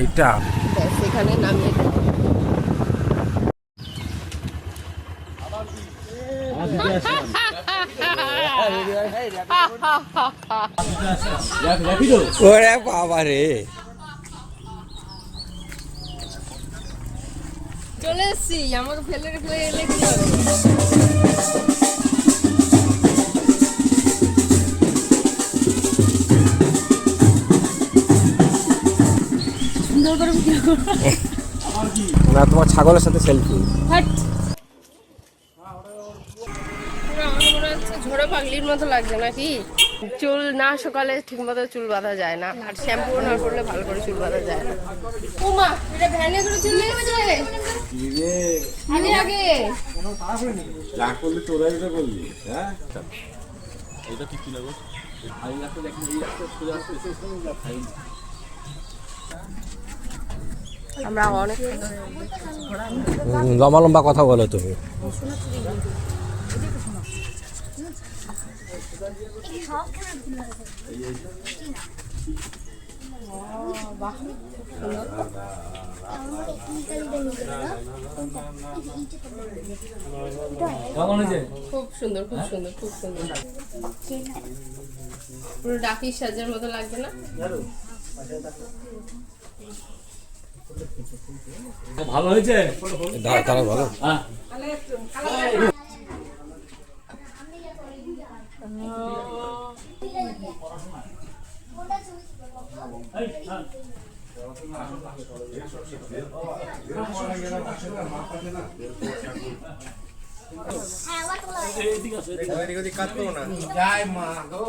এইটা সেখানে নামিয়ে ওরে বাবা রে, চলে এসছি। আমাকে ফেলে ফেলে এলে কি হবে? সুন্দর করে ভিডিও করো না, তোমার ছাগলের সাথে সেলফি। হাট। আমার মনে হচ্ছে ঝোড়ো পাগলির মতো লাগছে নাকি? চুল না সকালে ঠিক মতো চুল বাঁধা যায় না, আর শ্যাম্পু না করলে ভালো করে চুল বাঁধা যায় না। ওমা, এটা ভ্যানে করে চলে গেছে আগে আগে। যা করলি তোরা এটা করলি, হ্যাঁ এটা কি কি লাগো? আমরা অনেক লম্বা লম্বা কথা বলো তুমি। খুব সুন্দর, খুব সুন্দর, খুব সুন্দর। পুরো ডাকির সাজের মতো লাগবে না? ভালো হয়েছে, তারা ভালো। কাজ করো না, যাই মা গো।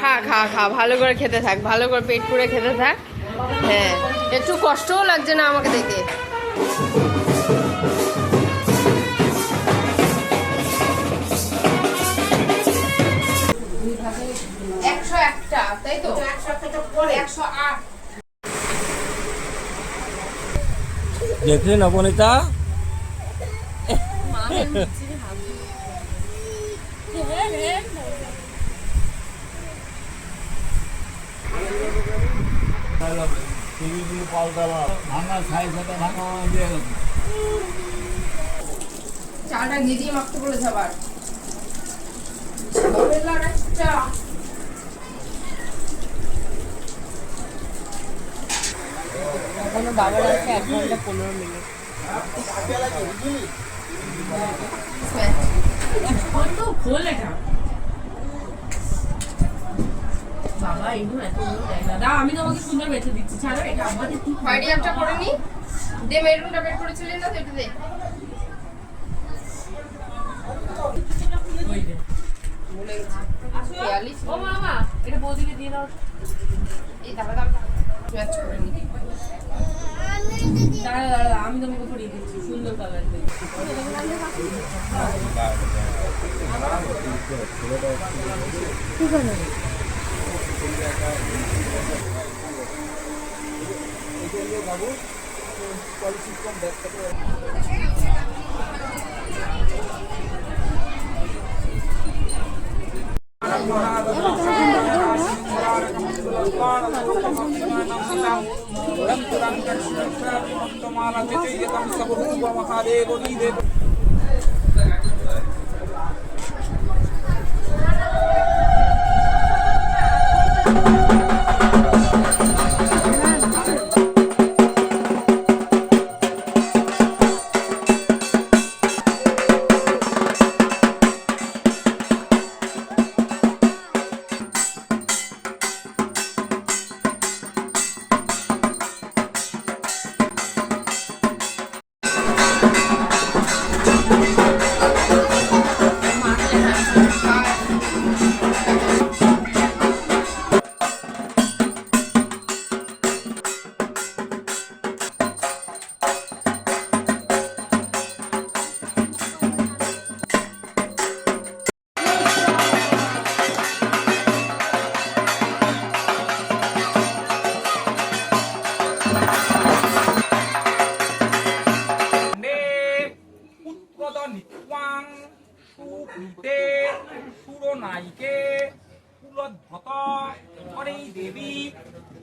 খা খা খা, ভালো করে খেতে থাক, ভালো করে পেট পুরে খেতে থাক। হ্যাঁ, একটু কষ্টও লাগছে না আমাকে দেখে? তাই তো, 108। দেখলে নবনীতা, চালটা ভিজিয়ে মাখতে বলেছে আবার। এখনো বাবার আছে 1 ঘন্টা 15 মিনিট। বাবা এগুলো এত দাদা আমি তোমাকে সুন্দর বেঁচে দিচ্ছি ছাড়ো এটা আমাদের কি মিডিয়ামটা করে নি দে মেরুনটা বের করেছিলেন না সেটা দে ওই যে ভুলে গেছি 42 ও মামা এটা বৌদিকে দিয়ে দাও এই দাঁড়া ম্যাচ করে নি দাঁড়া দাঁড়া আমি তোমাকে পরিয়ে দিচ্ছি সুন্দর কালার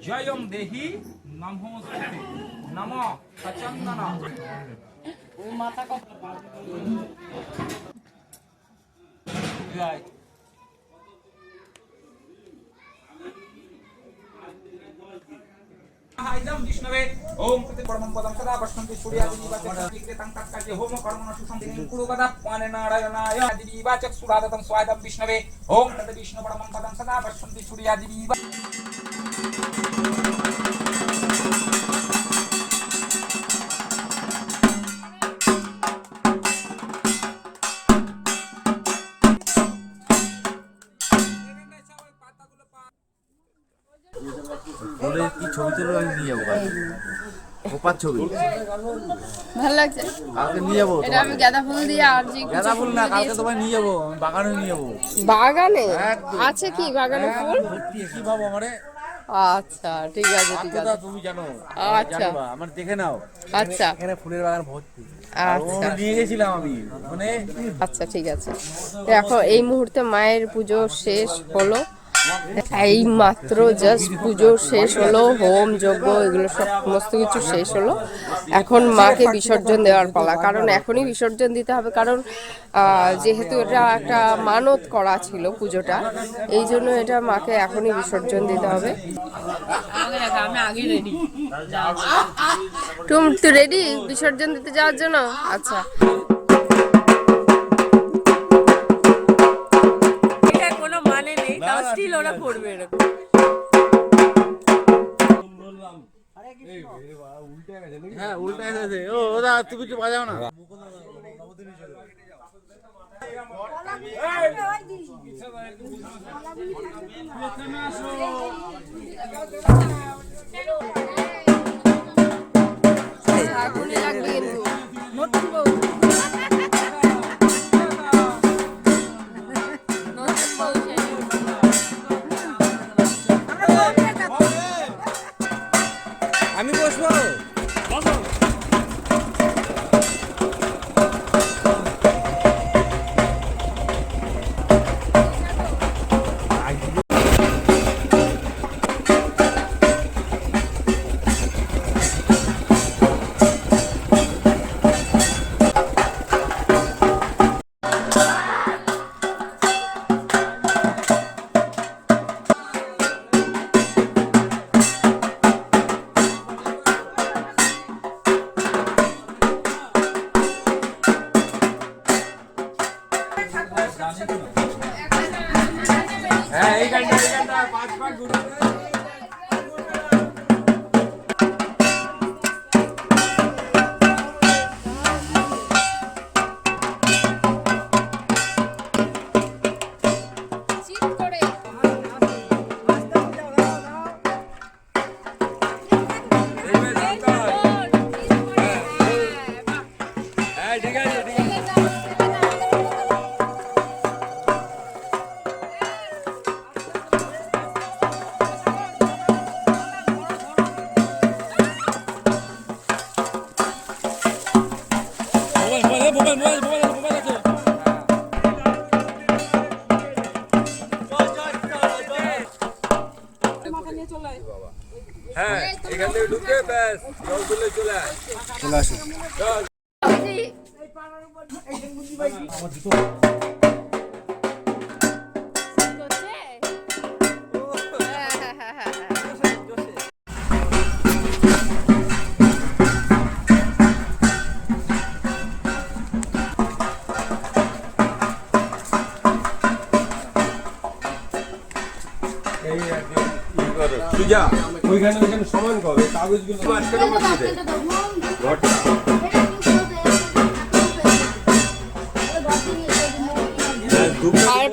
জয়ং দেহি নমস্তে নম সচন্দন विष्णवे ओम प्रति परमं पदं सदा पश्यन्ति सूर्यादिवाचकं तत्कार्ये होम कर्मण सुसंधिं कुरु कदा पाने नारायणाय आदिवाचक सुरादतं स्वादं विष्णवे ओम तत् विष्णु परमं पदं सदा पश्यन्ति सूर्यादिवा কি ছবি তুলে আমি নিয়ে যাবো ওপার ছবি ভালো লাগছে কালকে নিয়ে যাবো এটা আমি গাঁদা ফুল দিয়ে আর যে গাঁদা ফুল না কালকে তোমায় নিয়ে যাবো আমি বাগানে নিয়ে যাবো বাগানে আছে কি বাগানে ফুল কি ভাবো আমারে আচ্ছা ঠিক আছে ঠিক আছে তুমি জানো আচ্ছা আমার দেখে নাও আচ্ছা এখানে ফুলের বাগান ভর্তি আচ্ছা নিয়ে গেছিলাম আমি মানে আচ্ছা ঠিক আছে দেখো এই মুহূর্তে মায়ের পুজো শেষ হলো এই মাত্র জাস্ট পুজো শেষ হলো হোম যজ্ঞ এগুলো সমস্ত কিছু শেষ হলো এখন মাকে বিসর্জন দেওয়ার পালা কারণ এখনই বিসর্জন দিতে হবে কারণ যেহেতু এটা একটা মানত করা ছিল পুজোটা এই জন্য এটা মাকে এখনই বিসর্জন দিতে হবে আমি আগে রেডি তুমি তো রেডি বিসর্জন দিতে যাওয়ার জন্য আচ্ছা স্টিল ওরা করবে এরকম হ্যাঁ উল্টা গেছে ও ওদা তুমি একটু বাজাও না এখনই লাগবে কিন্তু নতুন বউ আমি বসবো হ্যাঁ এই গানটা 5 পাক ঘুরে চিট করে হ্যাঁ ঠিক আছে ঠিক আছে মোবাইল আছে হ্যাঁ এখান থেকে ঢুকে ব্যাস জল তুলে চলে আয় চলে আসুন চল এই একদম ই করো সুজা ওইখানে সমান করো কাগজগুলো মাঝখানে বসিয়ে দে ঘরটা আর